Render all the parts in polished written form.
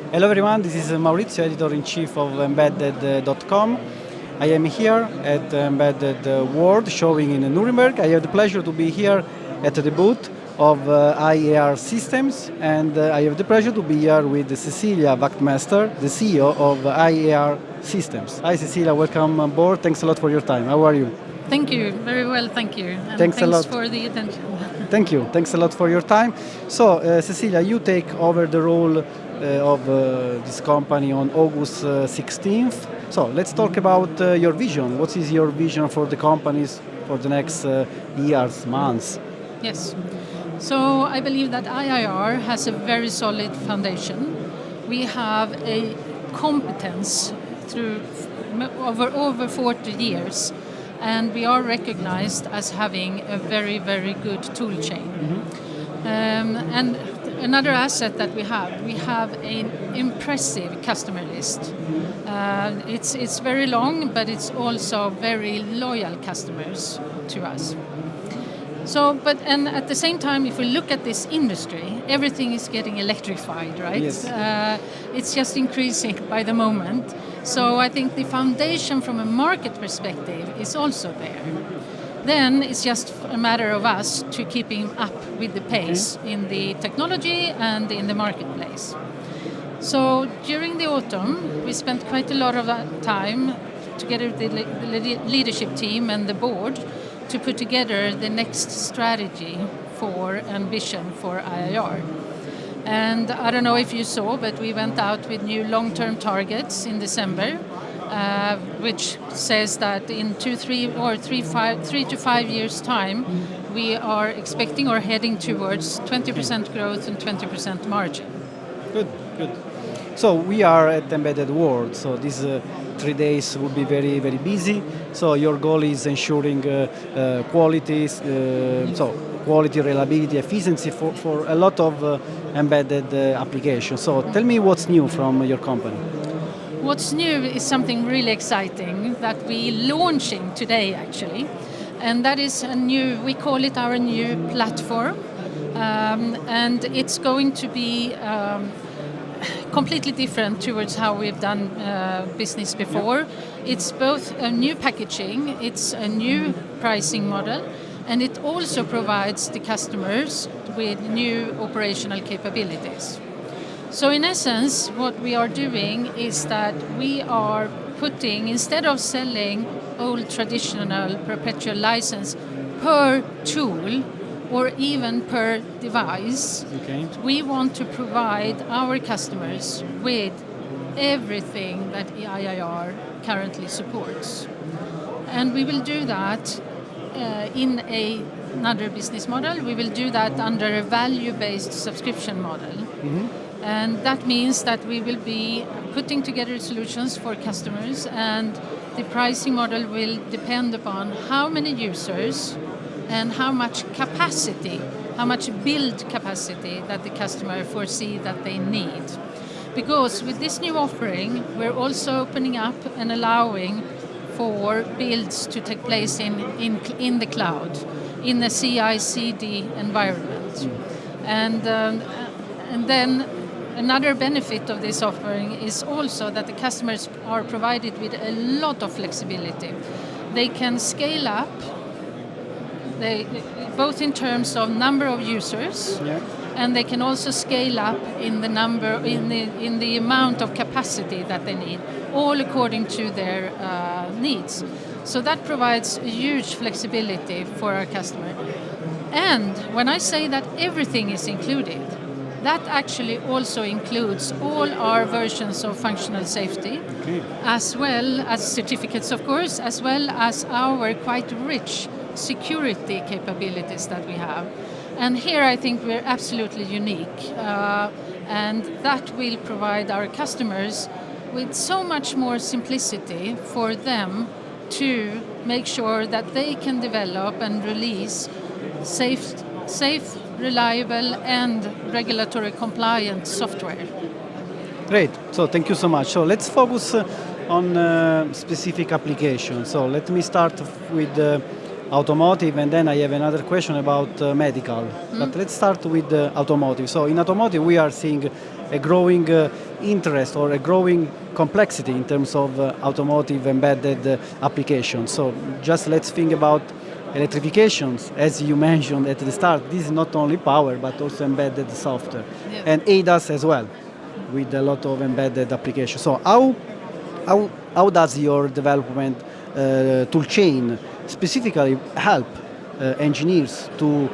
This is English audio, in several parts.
Hello everyone, this is Maurizio, editor-in-chief of embedded.com. I am here at Embedded World showing in Nuremberg. I have the pleasure to be here at the booth of IAR Systems, and I have the pleasure to be here with Cecilia Wachtmeister, the CEO of IAR Systems. Hi Cecilia, welcome on board. Thanks a lot for your time. How are you? Thank you, very well, thank you. And Thanks a lot for the attention. Thank you. Thanks a lot for your time. So, Cecilia, you take over the role of this company on August 16th. So, let's talk about your vision. What is your vision for the companies for the next years, months? Yes. So, I believe that IAR has a very solid foundation. We have a competence through over 40 years, and we are recognized as having a very, very good tool chain. And another asset that we have an impressive customer list. It's very long, but it's also very loyal customers to us. So, and at the same time, if we look at this industry, everything is getting electrified, right? Yes. It's just increasing by the moment. So I think the foundation from a market perspective is also there. Then it's just a matter of us to keeping up with the pace in the technology and in the marketplace. So during the autumn, we spent quite a lot of that time together with the leadership team and the board to put together the next strategy for and vision for IAR. And I don't know if you saw, but we went out with new long-term targets in December, which says that in 3 to 5 years' time, we are expecting or heading towards 20% growth and 20% margin. Good, good. So we are at Embedded World, so these 3 days will be very, very busy. So your goal is ensuring quality, quality, reliability, efficiency for a lot of embedded applications. So tell me what's new from your company. What's new is something really exciting that we're launching today actually. And that is we call it our new platform. And it's going to be completely different towards how we've done business before. It's both a new packaging, it's a new pricing model, and it also provides the customers with new operational capabilities. So in essence, what we are doing is that we are putting, instead of selling old traditional perpetual license per tool, or even per device, we want to provide our customers with everything that IAR currently supports. And we will do that in another business model. We will do that under a value-based subscription model. And that means that we will be putting together solutions for customers, and the pricing model will depend upon how many users and how much capacity, how much build capacity that the customer foresee that they need. Because with this new offering, we're also opening up and allowing for builds to take place in the cloud, in a CI/CD environment. And then another benefit of this offering is also that the customers are provided with a lot of flexibility. They can scale up, both in terms of number of users, and they can also scale up in the amount of capacity that they need, all according to their needs. So that provides a huge flexibility for our customer. And when I say that everything is included, that actually also includes all our versions of functional safety, as well as certificates, of course, as well as our quite rich security capabilities that we have. And here I think we're absolutely unique, and that will provide our customers with so much more simplicity for them to make sure that they can develop and release safe, reliable and regulatory compliant software. Great, so thank you so much. So let's focus on specific applications. So let me start with automotive, and then I have another question about medical. But let's start with automotive. So in automotive we are seeing a growing interest or a growing complexity in terms of automotive embedded applications. So just let's think about electrifications, as you mentioned at the start. This is not only power but also embedded software, and ADAS as well, with a lot of embedded applications. So how does your development toolchain specifically help engineers to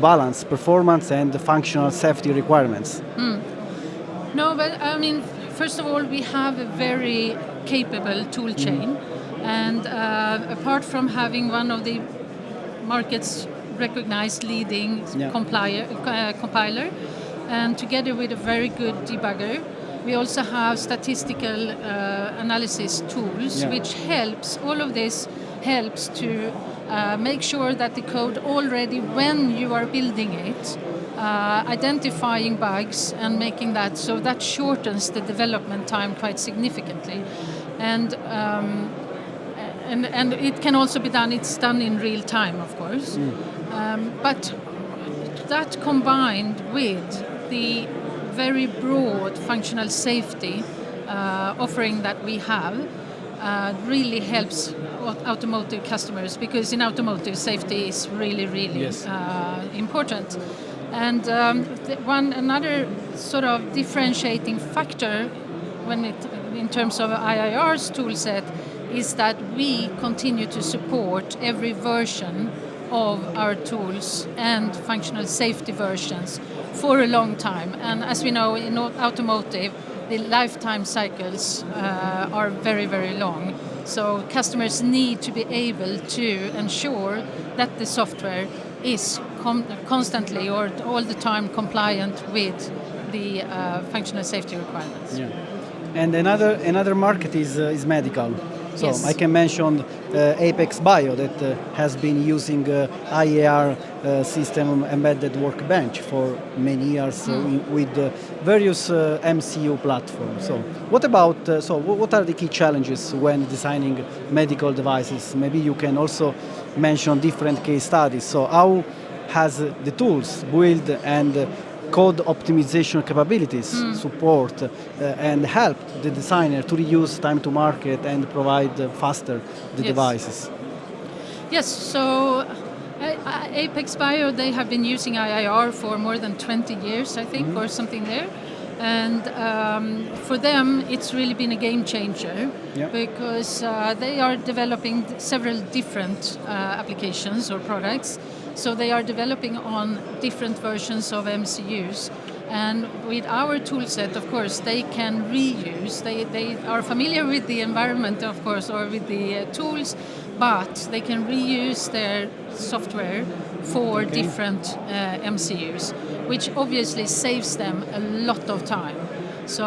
balance performance and functional safety requirements? No, but I mean, first of all, we have a very capable tool chain, and apart from having one of the market's recognized leading compiler, and together with a very good debugger, we also have statistical analysis tools, which helps, all of this helps to make sure that the code already, when you are building it, identifying bugs and making that, so that shortens the development time quite significantly. And it can also be done, it's done in real time, of course. But that combined with the very broad functional safety offering that we have really helps automotive customers, because in automotive safety is really important. And another sort of differentiating factor in terms of IAR's toolset is that we continue to support every version of our tools and functional safety versions for a long time. And as we know, in automotive, the lifetime cycles are very, very long. So customers need to be able to ensure that the software is constantly or all the time compliant with the functional safety requirements. Yeah. And another market is medical. So Yes. I can mention Apex Bio that has been using IAR system embedded workbench for many years with various MCU platforms. So what about what are the key challenges when designing medical devices? Maybe you can also mention different case studies. So how has the tools build and code optimization capabilities support and help the designer to reduce time to market and provide faster the devices? Yes, so Apex Bio, they have been using IAR for more than 20 years, I think, or something there. And for them, it's really been a game changer because they are developing several different applications or products. So they are developing on different versions of MCUs. And with our toolset, of course, they can reuse. They are familiar with the environment, of course, or with the tools, but they can reuse their software for different MCUs, which obviously saves them a lot of time. So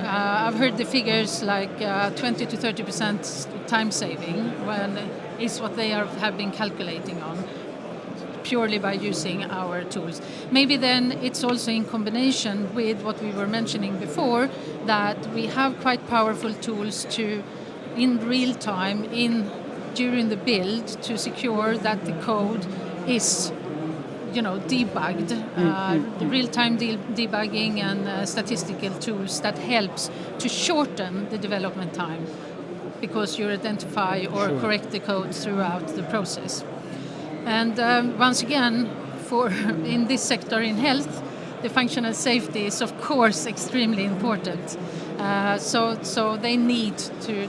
I've heard the figures like 20 to 30% time saving is what they have been calculating on, purely by using our tools. Maybe then it's also in combination with what we were mentioning before, that we have quite powerful tools to, in real time, during the build, to secure that the code is debugged. The real-time debugging and statistical tools that helps to shorten the development time, because you identify or correct the code throughout the process. And once again, in this sector in health, the functional safety is of course extremely important. So they need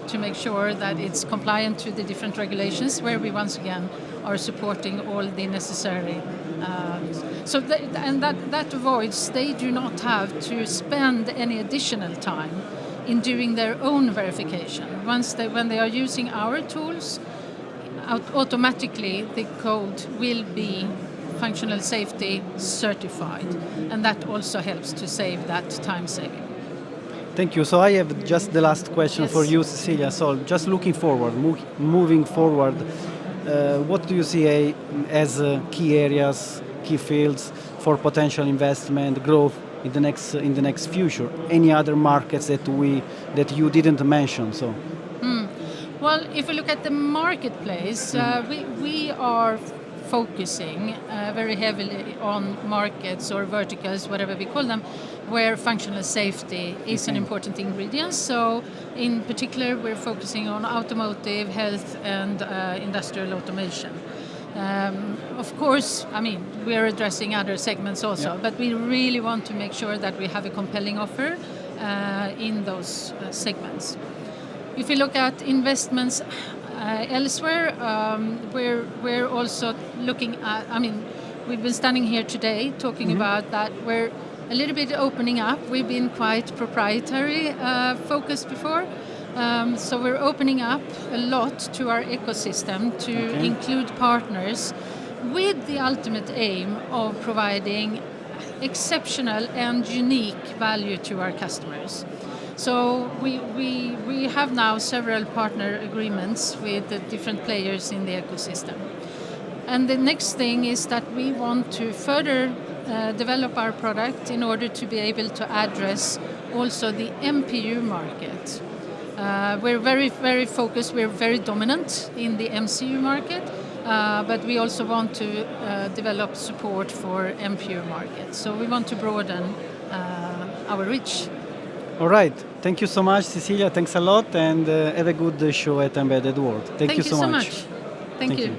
to make sure that it's compliant to the different regulations, where we once again are supporting all the necessary. That avoids, they do not have to spend any additional time in doing their own verification. When they are using our tools, automatically the code will be functional safety certified, and that also helps to save that time saving. Thank you. So I have just the last question for you, Cecilia. So just looking forward, moving forward, what do you see as key areas, key fields for potential investment, growth in the next future? Any other markets that you didn't mention? So. Well, if we look at the marketplace, we are focusing very heavily on markets or verticals, whatever we call them, where functional safety is an important ingredient. So in particular, we're focusing on automotive, health, and industrial automation. Of course, I mean, we're addressing other segments also, but we really want to make sure that we have a compelling offer in those segments. If you look at investments elsewhere, we're also looking at, I mean, we've been standing here today talking about that we're a little bit opening up. We've been quite proprietary focused before. So we're opening up a lot to our ecosystem to include partners with the ultimate aim of providing exceptional and unique value to our customers. So we have now several partner agreements with the different players in the ecosystem. And the next thing is that we want to further develop our product in order to be able to address also the MPU market. We're very focused, we're very dominant in the MCU market, but we also want to develop support for MPU market. So we want to broaden our reach. All right. Thank you so much, Cecilia. Thanks a lot, and have a good show at Embedded World. Thank you so much. Thank you.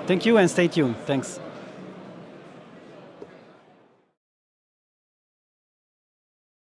Thank you, and stay tuned. Thanks.